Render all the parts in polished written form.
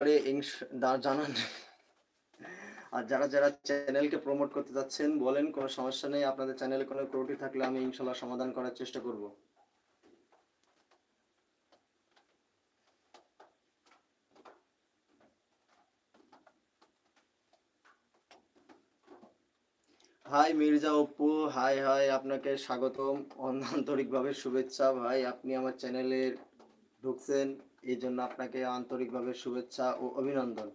করে জানান। আর যারা চ্যানেলকে প্রমোট করতে চাচ্ছেন বলেন, কোনো সমস্যা নেই। আপনাদের চ্যানেলে কোনো ত্রুটি থাকলে আমি ইনশাল্লাহ সমাধান করার চেষ্টা করব। High Mirza Appu, high high, আপনাকে স্বাগতম, আন্তরিকভাবে শুভেচ্ছা ভাই। আপনি আমার চ্যানেলে ঢুকছেন, এই জন্য আপনাকে আন্তরিকভাবে শুভেচ্ছা ও অভিনন্দন।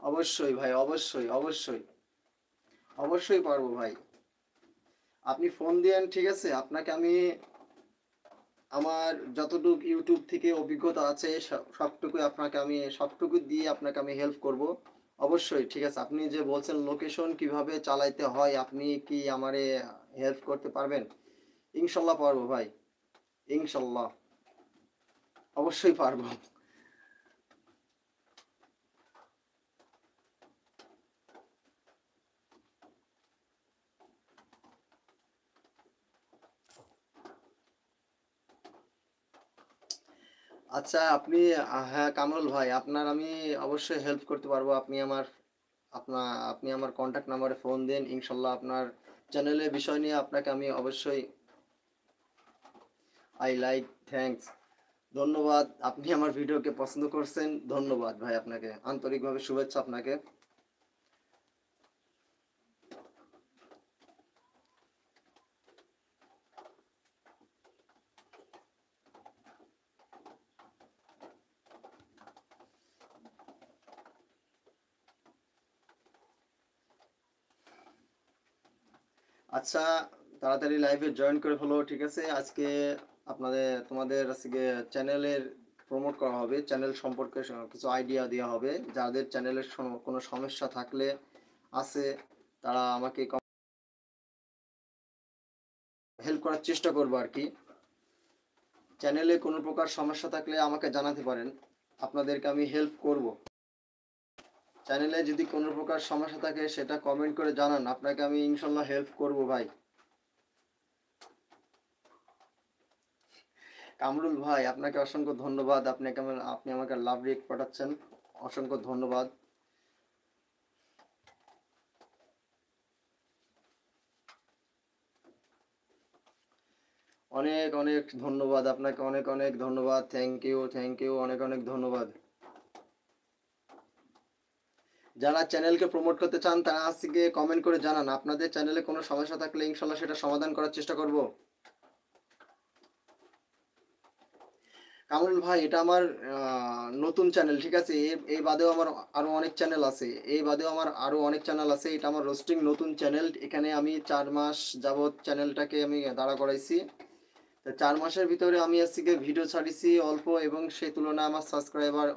অবশ্যই ভাই, অবশ্যই অবশ্যই অবশ্যই পারবো ভাই। আপনি ফোন দিয়েন, ঠিক আছে? আপনাকে আমি আমার যতটুকু ইউটিউব থেকে অভিজ্ঞতা আছে সবটুকু দিয়ে আপনাকে আমি হেল্প করব। অবশ্যই, ঠিক আছে। আপনি যে বলছেন লোকেশন কিভাবে চালাইতে হয়, আপনি কি আমারে হেল্প করতে পারবেন? ইনশাল্লাহ পারবো ভাই, ইনশাল্লাহ অবশ্যই পারবো। আচ্ছা, আপনি হ্যাঁ কামরুল ভাই, আপনার আমি অবশ্যই হেল্প করতে পারবো। আপনি আমার কন্ট্যাক্ট নাম্বারে ফোন দিন, ইনশাল্লাহ আপনার চ্যানেলের বিষয় নিয়ে আপনাকে আমি অবশ্যই আই লাইক থ্যাঙ্কস, ধন্যবাদ। আপনি আমার ভিডিওকে পছন্দ করছেন, ধন্যবাদ ভাই, আপনাকে আন্তরিকভাবে শুভেচ্ছা আপনাকে। আচ্ছা, তাড়াতাড়ি লাইভে জয়েন করে ফেলো, ঠিক আছে? আজকে তোমাদের আজকে চ্যানেলের প্রমোট করা হবে, চ্যানেল সম্পর্কে কিছু আইডিয়া দেওয়া হবে। যাদের চ্যানেলের কোনো সমস্যা থাকলে আছে, তারা আমাকে হেল্প করার চেষ্টা করবো আর কি। চ্যানেলে কোনো প্রকার সমস্যা থাকলে আমাকে জানাতে পারেন, আপনাদেরকে আমি হেল্প করব। চ্যানেলে যদি কোনো প্রকার সমস্যা থাকে সেটা কমেন্ট করে জানান, আপনাকে আমি ইনশাল্লাহ হেল্প করব ভাই। কামরুল ভাই, আপনাকে অসংখ্য ধন্যবাদ। আপনি আমাকে লাভ রিয়েক্ট পাঠাচ্ছেন, অসংখ্য ধন্যবাদ। অনেক অনেক ধন্যবাদ আপনাকে, অনেক অনেক ধন্যবাদ। থ্যাংক ইউ, অনেক অনেক ধন্যবাদ। যারা চ্যানেলকে প্রমোট করতে চান তারা আজকে কমেন্ট করে জানান, আপনাদের চ্যানেলে কোনো সমস্যা থাকলে ইনশাল্লাহ সেটা সমাধান করার চেষ্টা করব। কামরুল ভাই, এটা আমার নতুন চ্যানেল, ঠিক আছে? এই বাদেও আমার আরও অনেক চ্যানেল আছে, এটা আমার রোস্টিং নতুন চ্যানেল। এখানে আমি 4 মাস যাবৎ চ্যানেলটাকে আমি দাঁড়া করাইছি। তো 4 মাসের ভিতরে আমি আজকে ভিডিও ছাড়িছি অল্প, এবং সেই তুলনায় আমার সাবস্ক্রাইবার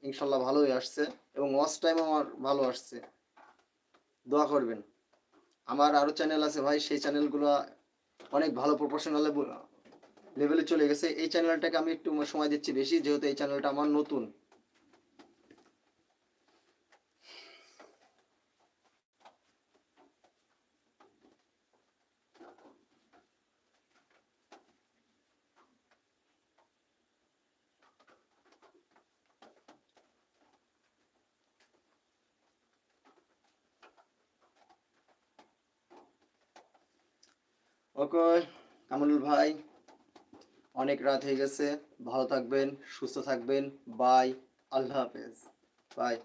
ইনশাল্লাহ ভালোই আসছে, এবং ওয়াচ টাইম আমার ভালো আসছে। দোয়া করবেন। আমার আরও চ্যানেল আছে ভাই, সেই চ্যানেলগুলো অনেক ভালো প্রফেশনাল লেভেলে চলে গেছে। এই চ্যানেলটাকে আমি একটু সময় দিচ্ছি বেশি, যেহেতু এই চ্যানেলটা আমার নতুন। ওকে কামরুল ভাই, অনেক রাত হয়ে গেছে, ভালো থাকবেন, সুস্থ থাকবেন, বাই, আল্লাহ হাফেজ, বাই।